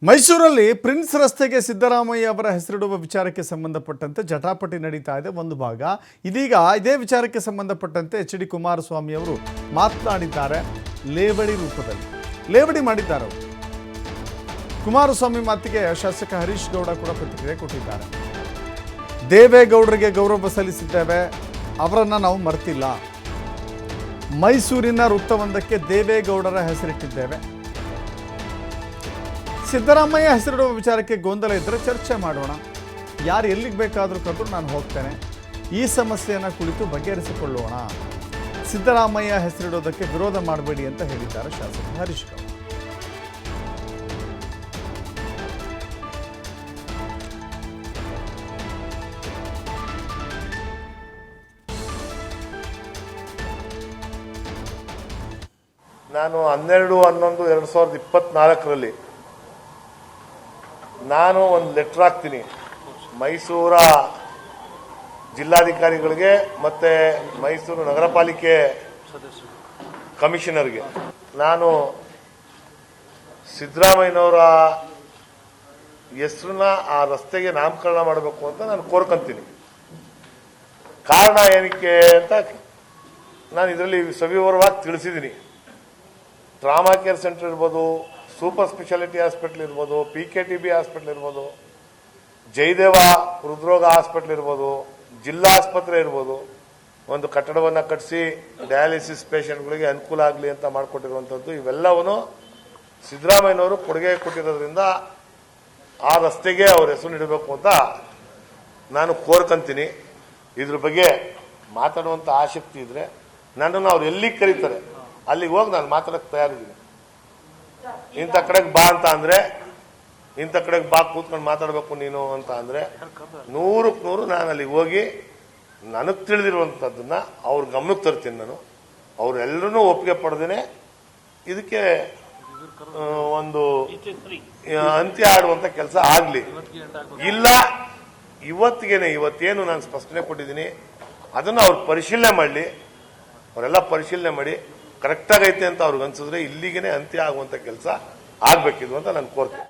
ಮೈಸೂರಲ್ಲಿ ಪ್ರಿನ್ಸ್ ರಸ್ತೆಗೆ ಸಿದ್ದರಾಮಯ್ಯ ಅವರ ಹೆಸರಿಡುವ ವಿಚಾರಕ್ಕೆ ಸಂಬಂಧಪಟ್ಟಂತೆ ಜಟಾಪಟಿ ನಡೀತಾ ಇದೆ ಒಂದು ಭಾಗ. ಇದೀಗ ಇದೇ ವಿಚಾರಕ್ಕೆ ಸಂಬಂಧಪಟ್ಟಂತೆ ಎಚ್ ಡಿ ಕುಮಾರಸ್ವಾಮಿ ಅವರು ಮಾತನಾಡಿದ್ದಾರೆ. ಲೇವಡಿ ರೂಪದಲ್ಲಿ ಲೇವಡಿ ಮಾಡಿದ್ದಾರೆ ಅವರು. ಕುಮಾರಸ್ವಾಮಿ ಮಾತಿಗೆ ಶಾಸಕ ಹರೀಶ್ ಗೌಡ ಕೂಡ ಪ್ರತಿಕ್ರಿಯೆ ಕೊಟ್ಟಿದ್ದಾರೆ. ದೇವೇಗೌಡರಿಗೆ ಗೌರವ ಸಲ್ಲಿಸಿದ್ದೇವೆ, ಅವರನ್ನು ನಾವು ಮರ್ತಿಲ್ಲ. ಮೈಸೂರಿನ ವೃತ್ತವೊಂದಕ್ಕೆ ದೇವೇಗೌಡರ ಹೆಸರಿಟ್ಟಿದ್ದೇವೆ. ಸಿದ್ದರಾಮಯ್ಯ ಹೆಸರಿಡುವ ವಿಚಾರಕ್ಕೆ ಗೊಂದಲ ಇದ್ದರೆ ಚರ್ಚೆ ಮಾಡೋಣ. ಯಾರು ಎಲ್ಲಿಗೆ ಬೇಕಾದರೂ ಕರೆದು ನಾನು ಹೋಗ್ತೇನೆ. ಈ ಸಮಸ್ಯೆಯನ್ನು ಕುರಿತು ಬಗೆಹರಿಸಿಕೊಳ್ಳೋಣ. ಸಿದ್ದರಾಮಯ್ಯ ಹೆಸರಿಡೋದಕ್ಕೆ ವಿರೋಧ ಮಾಡಬೇಡಿ ಅಂತ ಹೇಳಿದ್ದಾರೆ ಶಾಸಕ ಹರೀಶ್ ಗೌಡ. ನಾನು 12/11/2024 ನಾನು ಒಂದು ಲೆಟರ್ ಹಾಕ್ತೀನಿ ಮೈಸೂರ ಜಿಲ್ಲಾಧಿಕಾರಿಗಳಿಗೆ ಮತ್ತೆ ಮೈಸೂರು ನಗರ ಪಾಲಿಕೆ ಕಮಿಷನರ್ಗೆ. ನಾನು ಸಿದ್ದರಾಮಯ್ಯನವರ ಹೆಸರನ್ನ ಆ ರಸ್ತೆಗೆ ನಾಮಕರಣ ಮಾಡಬೇಕು ಅಂತ ನಾನು ಕೋರ್ಕೊಂತೀನಿ. ಕಾರಣ ಏನಕ್ಕೆ ಅಂತ ನಾನು ಇದರಲ್ಲಿ ಸವಿವರವಾಗಿ ತಿಳಿಸಿದ್ದೀನಿ. ಟ್ರಾಮಾ ಕೇರ್ ಸೆಂಟರ್ ಇರ್ಬೋದು, ಸೂಪರ್ ಸ್ಪೆಷಾಲಿಟಿ ಹಾಸ್ಪಿಟಲ್ ಇರ್ಬೋದು, PKTB ಹಾಸ್ಪಿಟಲ್ ಇರ್ಬೋದು, ಜಯದೇವ ಹೃದ್ರೋಗ ಹಾಸ್ಪಿಟಲ್ ಇರ್ಬೋದು, ಜಿಲ್ಲಾ ಆಸ್ಪತ್ರೆ ಇರ್ಬೋದು, ಒಂದು ಕಟ್ಟಡವನ್ನು ಕಟ್ಟಿಸಿ ಡಯಾಲಿಸಿಸ್ ಪೇಷಂಟ್ಗಳಿಗೆ ಅನುಕೂಲ ಆಗಲಿ ಅಂತ ಮಾಡಿಕೊಟ್ಟಿರುವಂಥದ್ದು. ಇವೆಲ್ಲವನ್ನು ಸಿದ್ದರಾಮಯ್ಯನವರು ಕೊಡುಗೆ ಕೊಟ್ಟಿರೋದ್ರಿಂದ ಆ ರಸ್ತೆಗೆ ಅವ್ರ ಹೆಸರು ಇಡಬೇಕು ಅಂತ ನಾನು ಕೋರ್ಕೊಂತೀನಿ. ಇದ್ರ ಬಗ್ಗೆ ಮಾತಾಡುವಂಥ ಆಸಕ್ತಿ ಇದ್ರೆ ನನ್ನನ್ನು ಅವ್ರು ಎಲ್ಲಿಗೆ ಕರೀತಾರೆ ಅಲ್ಲಿಗೆ ಹೋಗಿ ನಾನು ಮಾತಾಡಕ್ಕೆ ತಯಾರಿದ್ದೀನಿ. ಇಂಥ ಕಡೆಗೆ ಬಾ ಅಂತ ಅಂದ್ರೆ, ಇಂಥ ಕಡೆಗೆ ಬಾ ಕೂತ್ಕೊಂಡು ಮಾತಾಡಬೇಕು ನೀನು ಅಂತ ಅಂದ್ರೆ 100ಕ್ಕೆ 100 ನಾನು ಅಲ್ಲಿಗೆ ಹೋಗಿ ನನಗೆ ತಿಳಿದಿರುವಂಥದ್ದನ್ನ ಅವ್ರ ಗಮನಕ್ಕೆ ತರ್ತೀನಿ. ನಾನು ಅವರೆಲ್ಲರೂ ಒಪ್ಪಿಗೆ ಪಡೆದೇನೆ ಇದಕ್ಕೆ ಒಂದು ಅಂತ್ಯ ಆಡುವಂತ ಕೆಲಸ ಆಗ್ಲಿ. ಇಲ್ಲ ಇವತ್ತೇನು ನಾನು ಸ್ಪಷ್ಟನೆ ಕೊಟ್ಟಿದ್ದೀನಿ ಅದನ್ನು ಅವ್ರು ಪರಿಶೀಲನೆ ಮಾಡಲಿ. ಅವರೆಲ್ಲ ಪರಿಶೀಲನೆ ಮಾಡಿ ಕರೆಕ್ಟ್ ಆಗೈತೆ ಅಂತ ಅವ್ರಿಗೆ ಅನ್ಸಿದ್ರೆ ಇಲ್ಲಿಗೆ ಅಂತ್ಯ ಆಗುವಂತ ಕೆಲಸ ಆಗ್ಬೇಕಿದು ಅಂತ ನಾನು ಕೋರ್ತೇನೆ.